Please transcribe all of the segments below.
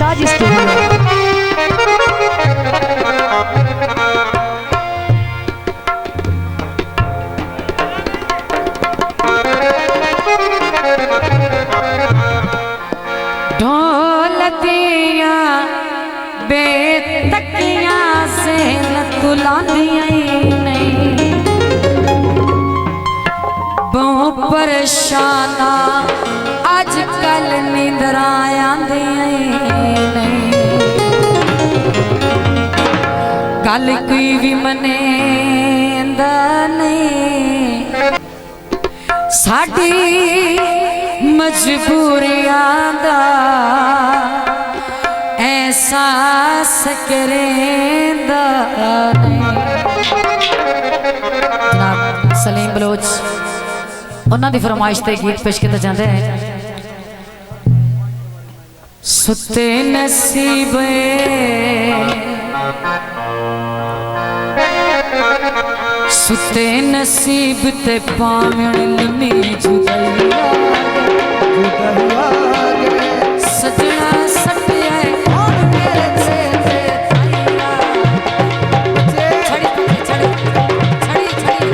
Shah ji studio. ढोल दिया बेतकिया से न तुलांदिया नहीं, बहु परेशाना आजकल नींदरा आंदिया नहीं। गल कोई भी मने नहीं, साडी मजबूरियां दा एहसास करेंदा नहीं। जनाब सलीम बलोच उन्हां दी फरमाइश ते गीत पेश किया जाता है। सुते नसीब सुते नसीब ते पावण लम्मी जुदाई सजना सटिया कौन मेरे चेते आइया। छड़ी छड़ी छड़ी छड़ी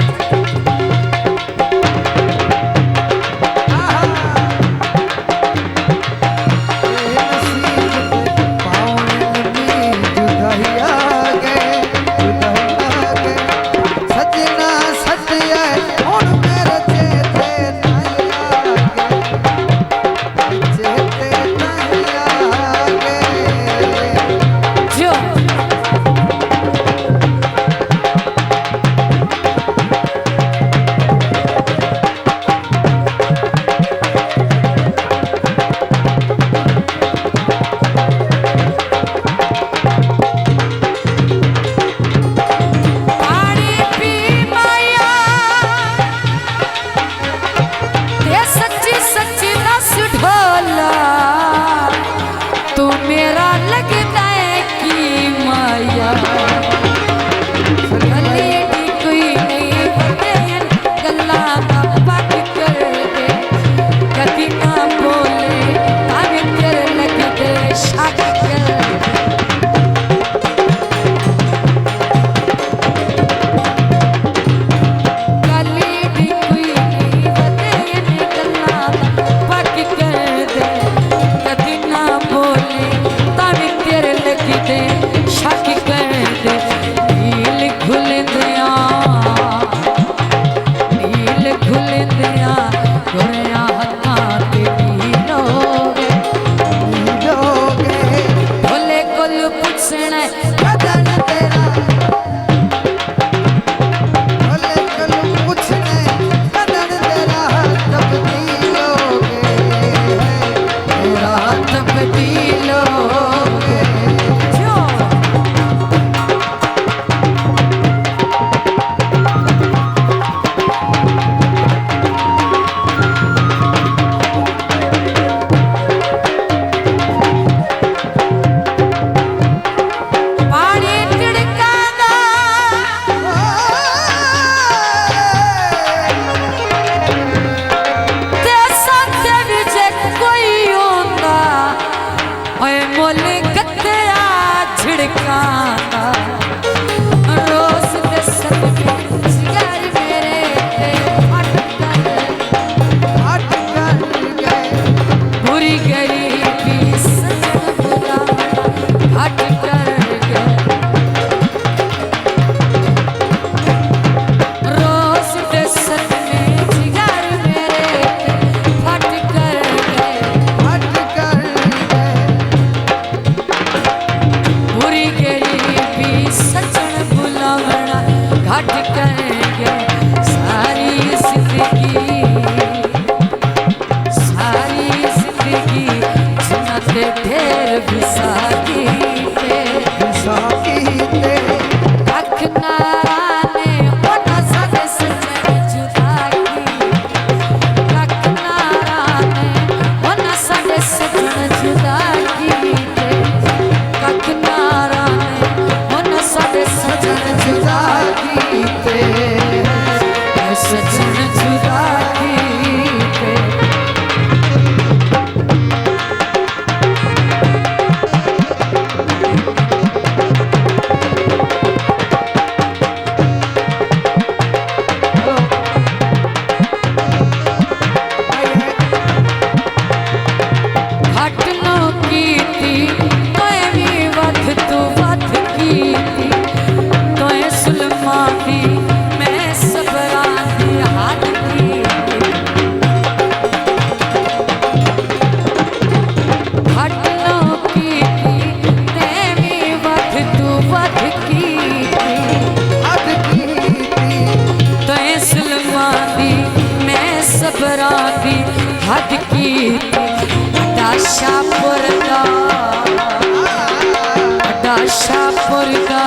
शाहपुर का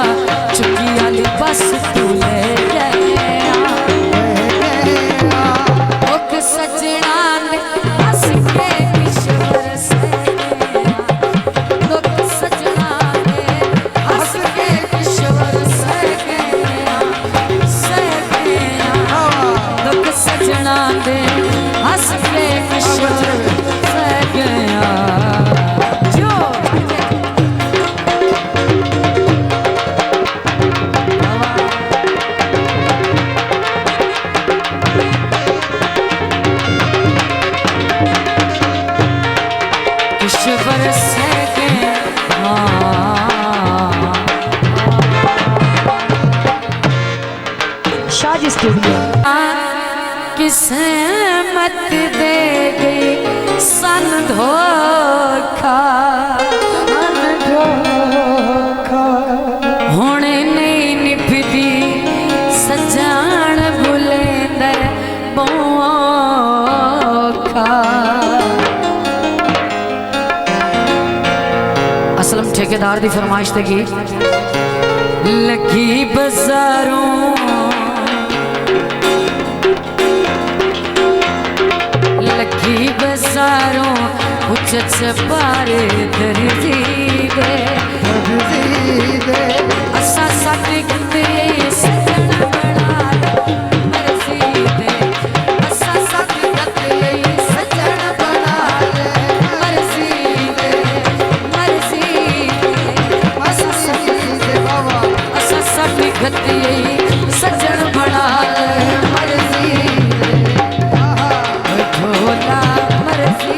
चुकी वाली बस तू ले गया मुख सजना ने हंस के ईश्वर से मुख सजना ने हंस के ईश्वर से दुख सजना ने हंस के ईश्वर से गया शाह जी स्टूडियो किसे मत देगी सन धोखा होने नहीं निभदी सजान बुलेंदर बोखा असलम ठेकेदार दी फरमाइश ते गीत लगी बाजारों लगी बाजारों उच्च पारे दर्जी दे असा साडी गंदे सजन बना मर्जी दे असा साडी गंदे सजन बना मर्जी दे असा साडी गंदे सजन बना मर्जी ढोला मर्जी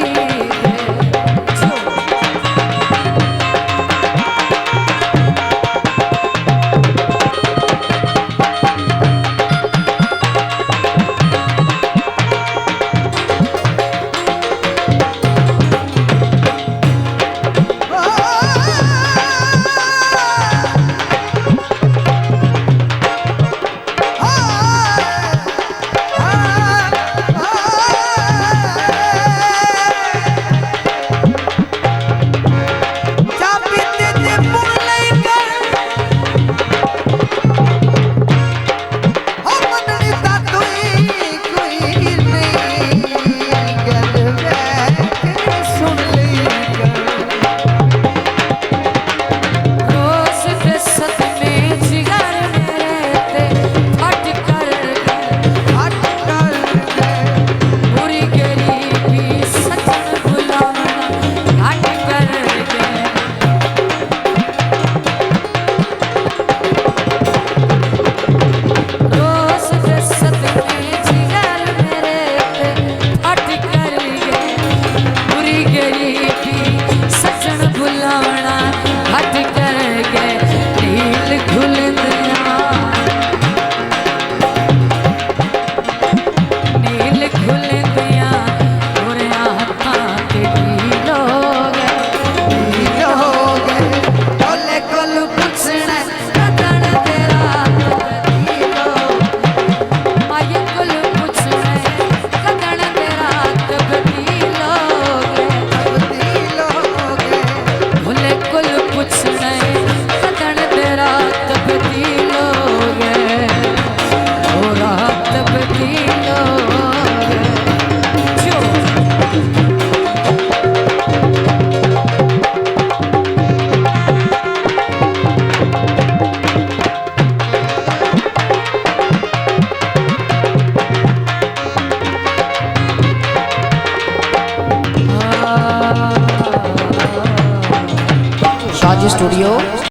शाह जी स्टूडियो।